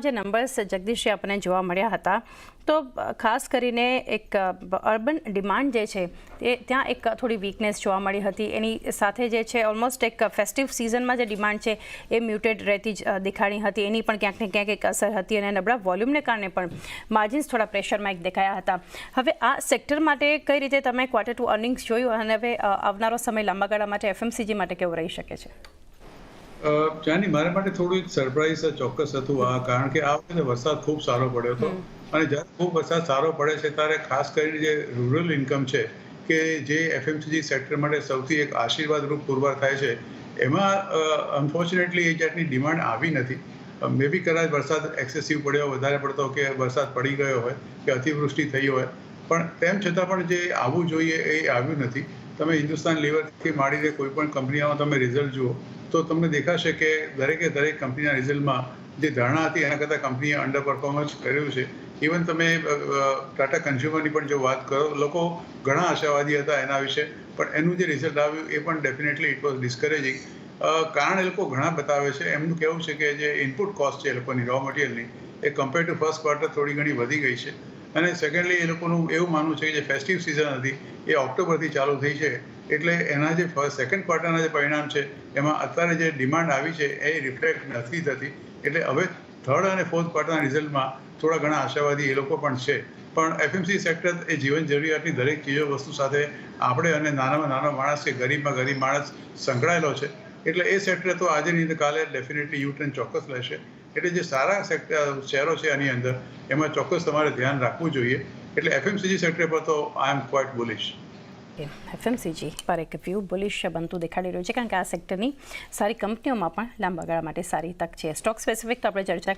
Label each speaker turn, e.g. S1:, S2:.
S1: જે નંબર્સ જગદીશજી આપણને જોવા મળ્યા હતા તો ખાસ કરીને એક અર્બન ડિમાન્ડ જે છે એ ત્યાં એક થોડી વીકનેસ જોવા મળી હતી. એની સાથે જે છે ઓલમોસ્ટ એક ફેસ્ટિવ સિઝનમાં જે ડિમાન્ડ છે એ મ્યુટેડ રહેતી જ દેખાણી હતી. એની પણ ક્યાંક ને ક્યાંક એક અસર હતી અને નબળા વોલ્યુમને કારણે પણ માર્જિન્સ થોડા પ્રેશરમાં એક દેખાયા હતા. હવે આ સેક્ટર માટે કઈ રીતે તમે ક્વાર્ટર 2 અર્નિંગ્સ જોયું અને હવે આવનારો સમય લાંબા ગાળા માટે એફએમસીજી માટે કેવો રહી શકે છે?
S2: જાની મારા માટે થોડું એક સરપ્રાઈઝ ચોક્કસ હતું આ, કારણ કે આ વખતે વરસાદ ખૂબ સારો પડ્યો હતો અને જ્યારે ખૂબ વરસાદ સારો પડે છે ત્યારે ખાસ કરીને જે રૂરલ ઇન્કમ છે કે જે એફએમસીજી સેક્ટર માટે સૌથી એક આશીર્વાદરૂપ પુરવાર થાય છે એમાં અનફોર્ચ્યુનેટલી એ જાતની ડિમાન્ડ આવી નથી. મે બી કદાચ વરસાદ એક્સેસિવ પડ્યો, વધારે પડતો કે વરસાદ પડી ગયો હોય કે અતિવૃષ્ટિ થઈ હોય, પણ તેમ છતાં પણ જે આવવું જોઈએ એ આવ્યું નથી. તમે હિન્દુસ્તાન લીવરથી માંડીને કોઈ પણ કંપનીઓમાં તમે રિઝલ્ટ જુઓ તો તમને દેખાશે કે દરેકે દરેક કંપનીના રિઝલ્ટમાં જે ધારણા હતી એના કરતાં કંપનીએ અંડર પરફોર્મન્સ કર્યું છે. ઇવન તમે ટાટા કન્ઝ્યુમરની પણ જો વાત કરો, લોકો ઘણા આશાવાદી હતા એના વિશે, પણ એનું જે રિઝલ્ટ આવ્યું એ પણ ડેફિનેટલી ઇટ વોઝ ડિસ્કરેજિંગ. કારણ એ લોકો ઘણા બતાવે છે. એમનું કહેવું છે કે જે ઇનપુટ કોસ્ટ છે એ લોકોની રો મટીરિયલની એ કમ્પેર ટુ ફર્સ્ટ ક્વાર્ટર થોડી ઘણી વધી ગઈ છે. અને સેકન્ડલી એ લોકોનું એવું માનવું છે કે જે ફેસ્ટિવ સિઝન હતી એ ઓક્ટોબરથી ચાલુ થઈ છે, એટલે એના જે સેકન્ડ ક્વાર્ટરના જે પરિણામ છે એમાં અત્યારે જે ડિમાન્ડ આવી છે એ રિફ્લેક્ટ નથી થતી. એટલે હવે થર્ડ અને ફોર્થ ક્વાર્ટરના રિઝલ્ટમાં થોડા ઘણા આશાવાદી એ લોકો પણ છે. પણ એફએમસી સેક્ટર એ જીવન જરૂરિયાતની દરેક ચીજો વસ્તુ સાથે આપણે અને નાનામાં નાનો માણસ કે ગરીબમાં ગરીબ માણસ સંકળાયેલો છે. એટલે એ સેક્ટર તો આજે નહીં તો કાલે ડેફિનેટલી યુટર્ન ચોક્કસ લેશે. એટલે જે સારા શહેરો છે આની અંદર એમાં ચોક્કસ તમારે ધ્યાન રાખવું જોઈએ. એટલે એફએમસીજી સેક્ટર પર તો આઈ એમ ક્વાઇટ બુલિશ.
S1: એફએમસીજી પર એક વ્યૂ બુલિશ બનતું દેખાડી રહ્યું છે, કારણ કે આ સેક્ટરની સારી કંપનીઓમાં પણ લાંબા ગાળા માટે સારી તક છે. સ્ટોક સ્પેસિફિક તો આપણે ચર્ચા